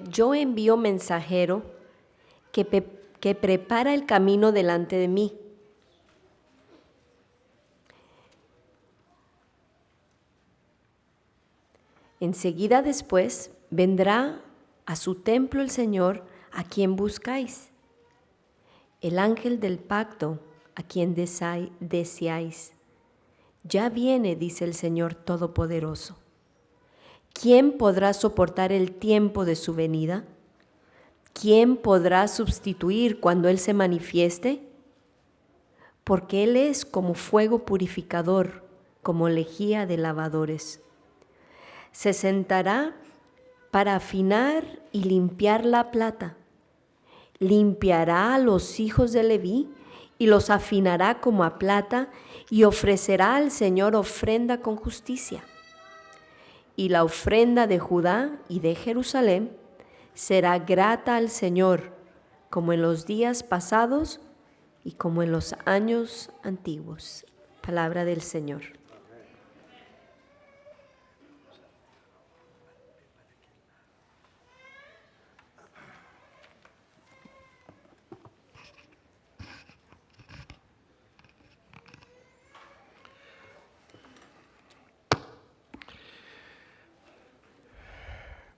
Yo envío mensajero que prepara el camino delante de mí. Enseguida después vendrá a su templo el Señor a quien buscáis, el ángel del pacto a quien deseáis. Ya viene, dice el Señor Todopoderoso. ¿Quién podrá soportar el tiempo de su venida? ¿Quién podrá sustituir cuando Él se manifieste? Porque Él es como fuego purificador, como lejía de lavadores. Se sentará para afinar y limpiar la plata. Limpiará a los hijos de Leví y los afinará como a plata y ofrecerá al Señor ofrenda con justicia. Y la ofrenda de Judá y de Jerusalén será grata al Señor, como en los días pasados y como en los años antiguos. Palabra del Señor.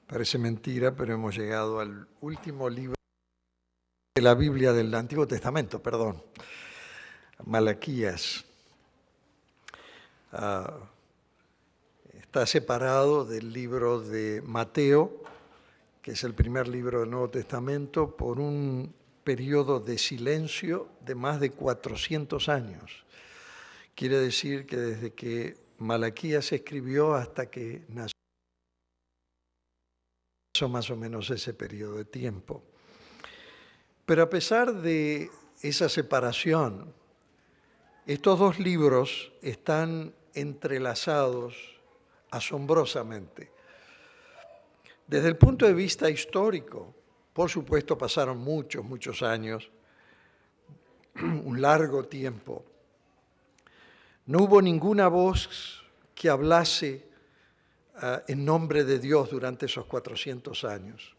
Parece mentira, pero hemos llegado al último libro de la Biblia del Antiguo Testamento, Malaquías. Está separado del libro de Mateo, que es el primer libro del Nuevo Testamento, por un periodo de silencio de más de 400 años. Quiere decir que desde que Malaquías se escribió hasta que nació más o menos ese periodo de tiempo. Pero a pesar de esa separación, estos dos libros están entrelazados asombrosamente. Desde el punto de vista histórico, por supuesto pasaron muchos años, un largo tiempo. No hubo ninguna voz que hablase en nombre de Dios durante esos 400 años.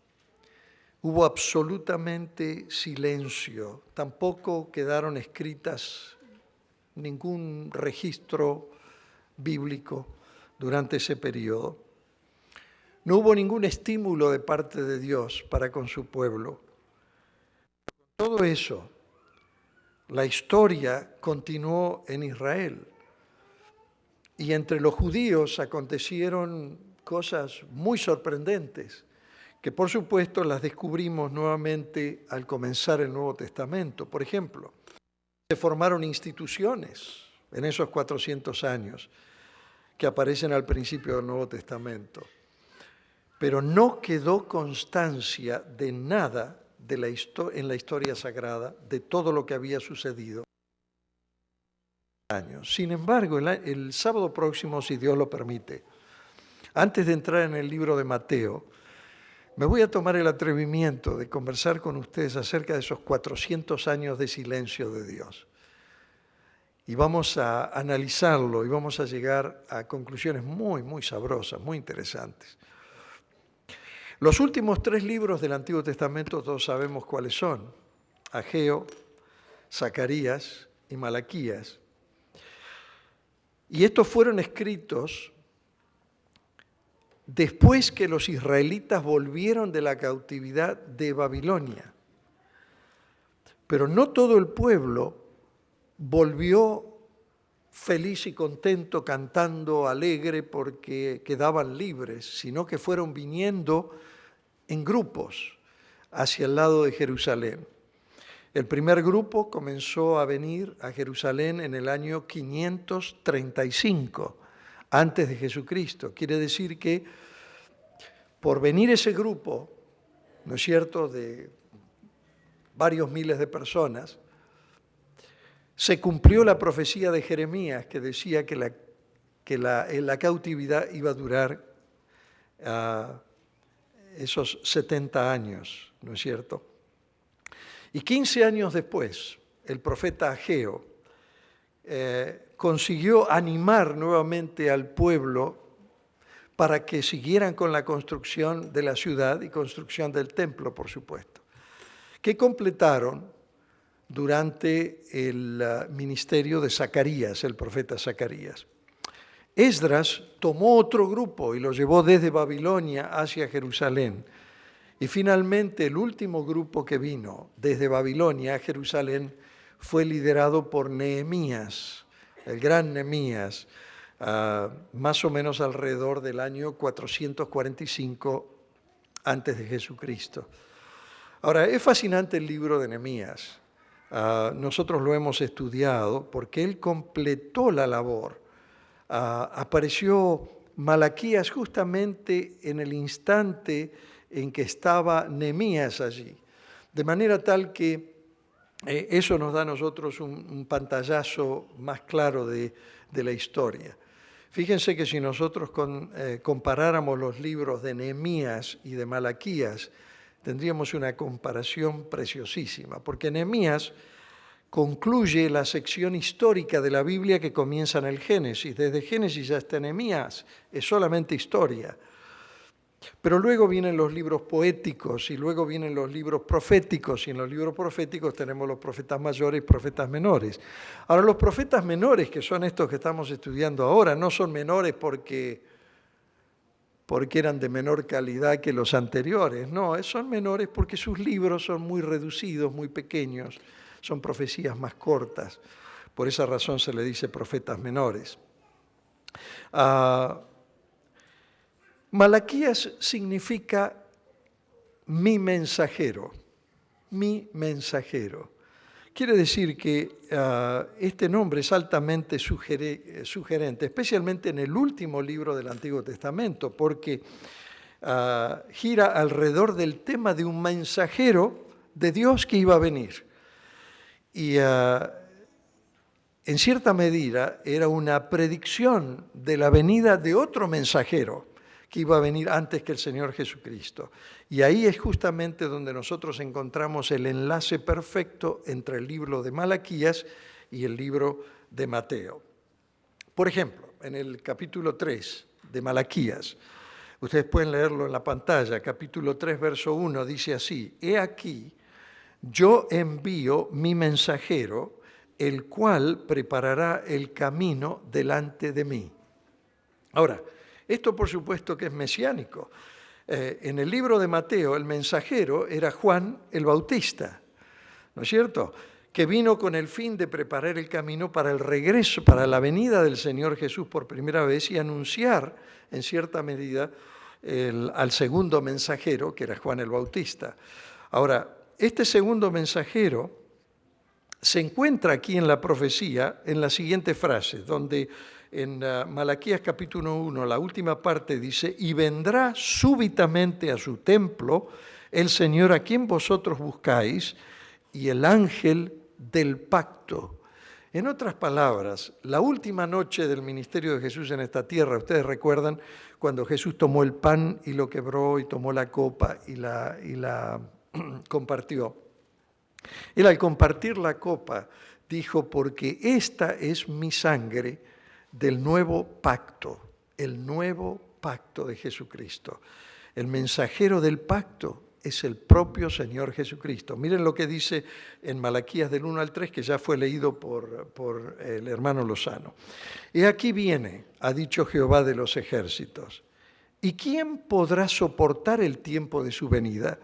Hubo absolutamente silencio, tampoco quedaron escritas ningún registro bíblico durante ese periodo. No hubo ningún estímulo de parte de Dios para con su pueblo. Todo eso, la historia continuó en Israel. Y entre los judíos acontecieron cosas muy sorprendentes, que por supuesto las descubrimos nuevamente al comenzar el Nuevo Testamento. Por ejemplo, se formaron instituciones en esos 400 años que aparecen al principio del Nuevo Testamento. Pero no quedó constancia de nada en la historia sagrada, de todo lo que había sucedido. Sin embargo, el sábado próximo, si Dios lo permite, antes de entrar en el libro de Mateo, me voy a tomar el atrevimiento de conversar con ustedes acerca de esos 400 años de silencio de Dios. Y vamos a analizarlo y vamos a llegar a conclusiones muy sabrosas, muy interesantes. Los últimos 3 libros del Antiguo Testamento todos sabemos cuáles son: Ageo, Zacarías y Malaquías. Y estos fueron escritos después que los israelitas volvieron de la cautividad de Babilonia. Pero no todo el pueblo volvió feliz y contento, cantando alegre porque quedaban libres, sino que fueron viniendo en grupos hacia el lado de Jerusalén. El primer grupo comenzó a venir a Jerusalén en el año 535, antes de Jesucristo. Quiere decir que por venir ese grupo, ¿no es cierto?, de varios miles de personas, se cumplió la profecía de Jeremías que decía que la cautividad iba a durar esos 70 años, ¿no es cierto? Y 15 años después, el profeta Ageo consiguió animar nuevamente al pueblo para que siguieran con la construcción de la ciudad y construcción del templo, por supuesto, que completaron durante el ministerio de Zacarías, el profeta Zacarías. Esdras tomó otro grupo y lo llevó desde Babilonia hacia Jerusalén. Y finalmente el último grupo que vino desde Babilonia a Jerusalén fue liderado por Nehemías, el gran Nehemías, más o menos alrededor del año 445 antes de Jesucristo. Ahora, es fascinante el libro de Nehemías. Nosotros lo hemos estudiado porque él completó la labor. Apareció Malaquías justamente en el instante en que estaba Nehemías allí, de manera tal que eso nos da a nosotros un pantallazo más claro de la historia. Fíjense que si nosotros comparáramos los libros de Nehemías y de Malaquías, tendríamos una comparación preciosísima, porque Nehemías concluye la sección histórica de la Biblia que comienza en el Génesis. Desde Génesis hasta Nehemías es solamente historia. Pero luego vienen los libros poéticos y luego vienen los libros proféticos, y en los libros proféticos tenemos los profetas mayores y profetas menores. Ahora, los profetas menores, que son estos que estamos estudiando ahora, no son menores porque eran de menor calidad que los anteriores, no, son menores porque sus libros son muy reducidos, muy pequeños, son profecías más cortas. Por esa razón se le dice profetas menores. Malaquías significa mi mensajero, mi mensajero. Quiere decir que este nombre es altamente sugerente, especialmente en el último libro del Antiguo Testamento, porque gira alrededor del tema de un mensajero de Dios que iba a venir. Y en cierta medida era una predicción de la venida de otro mensajero que iba a venir antes que el Señor Jesucristo. Y ahí es justamente donde nosotros encontramos el enlace perfecto entre el libro de Malaquías y el libro de Mateo. Por ejemplo, en el capítulo 3 de Malaquías, ustedes pueden leerlo en la pantalla, capítulo 3, verso 1, dice así: He aquí, yo envío mi mensajero, el cual preparará el camino delante de mí. Ahora, esto por supuesto que es mesiánico. En el libro de Mateo el mensajero era Juan el Bautista, ¿no es cierto?, que vino con el fin de preparar el camino para el regreso, para la venida del Señor Jesús por primera vez y anunciar en cierta medida al segundo mensajero, que era Juan el Bautista. Ahora, este segundo mensajero se encuentra aquí en la profecía en la siguiente frase, donde en Malaquías capítulo 1, la última parte dice: y vendrá súbitamente a su templo el Señor a quien vosotros buscáis, y el ángel del pacto. En otras palabras, la última noche del ministerio de Jesús en esta tierra, ustedes recuerdan cuando Jesús tomó el pan y lo quebró y tomó la copa y la compartió. Él, al compartir la copa, dijo: porque esta es mi sangre del nuevo pacto, el nuevo pacto de Jesucristo. El mensajero del pacto es el propio Señor Jesucristo. Miren lo que dice en Malaquías del 1 al 3, que ya fue leído por el hermano Lozano. He aquí viene, ha dicho Jehová de los ejércitos, ¿y quién podrá soportar el tiempo de su venida?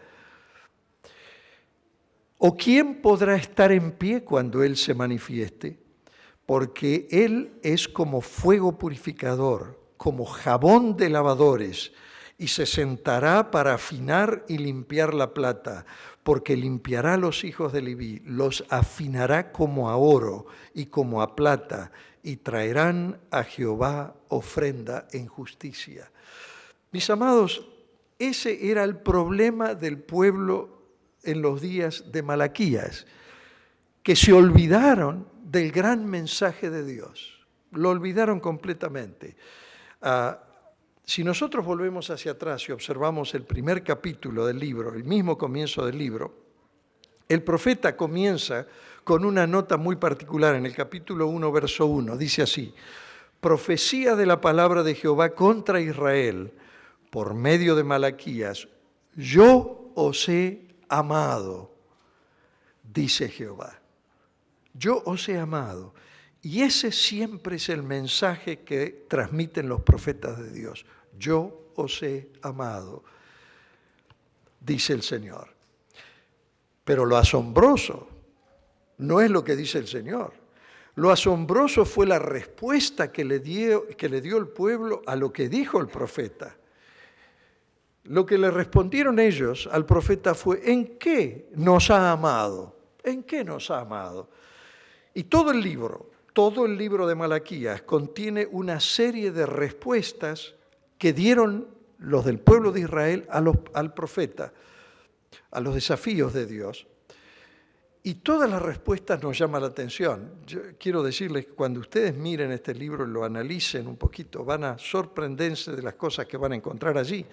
¿O quién podrá estar en pie cuando Él se manifieste? Porque Él es como fuego purificador, como jabón de lavadores, y se sentará para afinar y limpiar la plata, porque limpiará a los hijos de Leví, los afinará como a oro y como a plata, y traerán a Jehová ofrenda en justicia. Mis amados, ese era el problema del pueblo en los días de Malaquías, que se olvidaron del gran mensaje de Dios. Lo olvidaron completamente. Si nosotros volvemos hacia atrás y observamos el primer capítulo del libro, el mismo comienzo del libro, el profeta comienza con una nota muy particular en el capítulo 1, verso 1. Dice así: profecía de la palabra de Jehová contra Israel por medio de Malaquías: yo os he amado, dice Jehová. Yo os he amado. Y ese siempre es el mensaje que transmiten los profetas de Dios. Yo os he amado, dice el Señor. Pero lo asombroso no es lo que dice el Señor. Lo asombroso fue la respuesta que le dio el pueblo a lo que dijo el profeta. Lo que le respondieron ellos al profeta fue: ¿en qué nos ha amado? ¿En qué nos ha amado? Y todo el libro de Malaquías contiene una serie de respuestas que dieron los del pueblo de Israel al profeta, a los desafíos de Dios. Y todas las respuestas nos llaman la atención. Yo quiero decirles que cuando ustedes miren este libro y lo analicen un poquito, van a sorprenderse de las cosas que van a encontrar allí,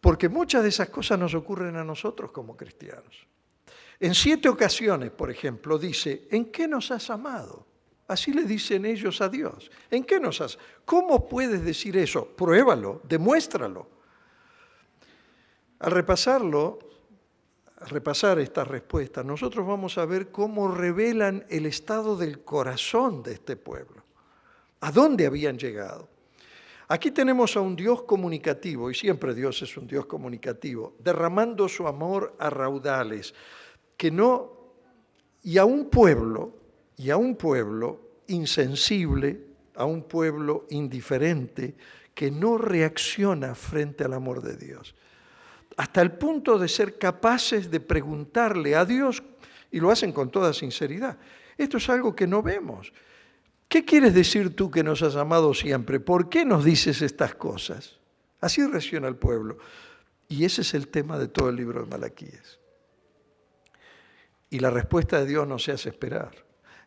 porque muchas de esas cosas nos ocurren a nosotros como cristianos. En 7 ocasiones, por ejemplo, dice: ¿en qué nos has amado? Así le dicen ellos a Dios. ¿En qué nos has? ¿Cómo puedes decir eso? Pruébalo, demuéstralo. Al repasar estas respuestas, nosotros vamos a ver cómo revelan el estado del corazón de este pueblo, a dónde habían llegado. Aquí tenemos a un Dios comunicativo, y siempre Dios es un Dios comunicativo, derramando su amor a raudales, y a un pueblo insensible, a un pueblo indiferente, que no reacciona frente al amor de Dios. Hasta el punto de ser capaces de preguntarle a Dios, y lo hacen con toda sinceridad: esto es algo que no vemos. ¿Qué quieres decir tú que nos has amado siempre? ¿Por qué nos dices estas cosas? Así reacciona el pueblo. Y ese es el tema de todo el libro de Malaquías. Y la respuesta de Dios no se hace esperar.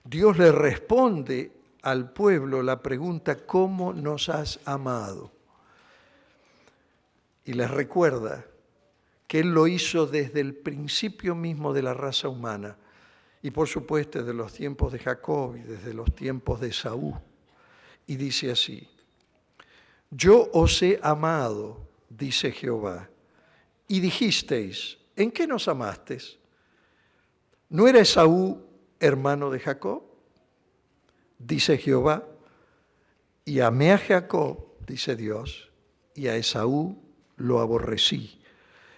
Dios le responde al pueblo la pregunta: ¿cómo nos has amado? Y les recuerda que Él lo hizo desde el principio mismo de la raza humana, y por supuesto desde los tiempos de Jacob y desde los tiempos de Esaú. Y dice así: yo os he amado, dice Jehová, y dijisteis: ¿en qué nos amasteis? ¿No era Esaú hermano de Jacob? Dice Jehová: y amé a Jacob, dice Dios, y a Esaú lo aborrecí.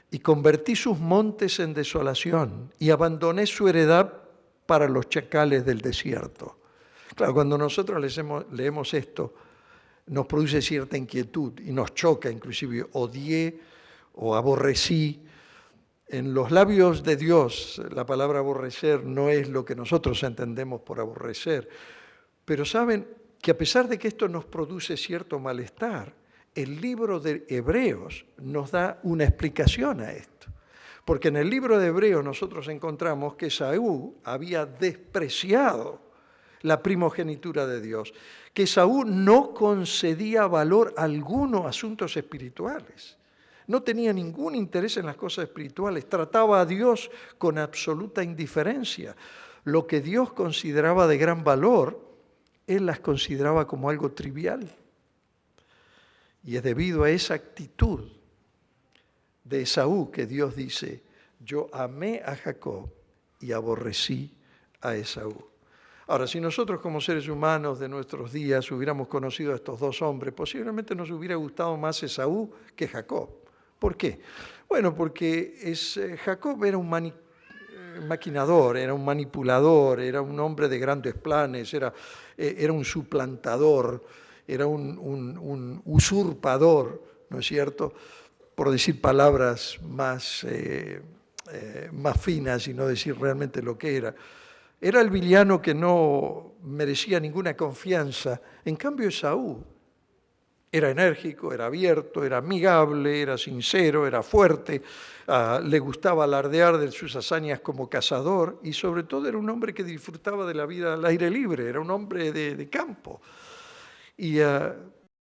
Y convertí sus montes en desolación, y abandoné su heredad para los chacales del desierto. Claro, cuando nosotros leemos esto, nos produce cierta inquietud y nos choca, inclusive odié o aborrecí. En los labios de Dios, la palabra aborrecer no es lo que nosotros entendemos por aborrecer. Pero saben que a pesar de que esto nos produce cierto malestar, el libro de Hebreos nos da una explicación a esto. Porque en el libro de Hebreos nosotros encontramos que Esaú había despreciado la primogenitura de Dios, que Esaú no concedía valor alguno a asuntos espirituales. No tenía ningún interés en las cosas espirituales, trataba a Dios con absoluta indiferencia. Lo que Dios consideraba de gran valor, él las consideraba como algo trivial. Y es debido a esa actitud de Esaú que Dios dice: yo amé a Jacob y aborrecí a Esaú. Ahora, si nosotros como seres humanos de nuestros días hubiéramos conocido a estos dos hombres, posiblemente nos hubiera gustado más Esaú que Jacob. ¿Por qué? Bueno, porque Jacob era un maquinador, era un manipulador, era un hombre de grandes planes, era un suplantador, era un usurpador, ¿no es cierto? Por decir palabras más finas y no decir realmente lo que era. Era el villano que no merecía ninguna confianza. En cambio, Esaú era enérgico, era abierto, era amigable, era sincero, era fuerte, le gustaba alardear de sus hazañas como cazador y sobre todo era un hombre que disfrutaba de la vida al aire libre, era un hombre de campo. Y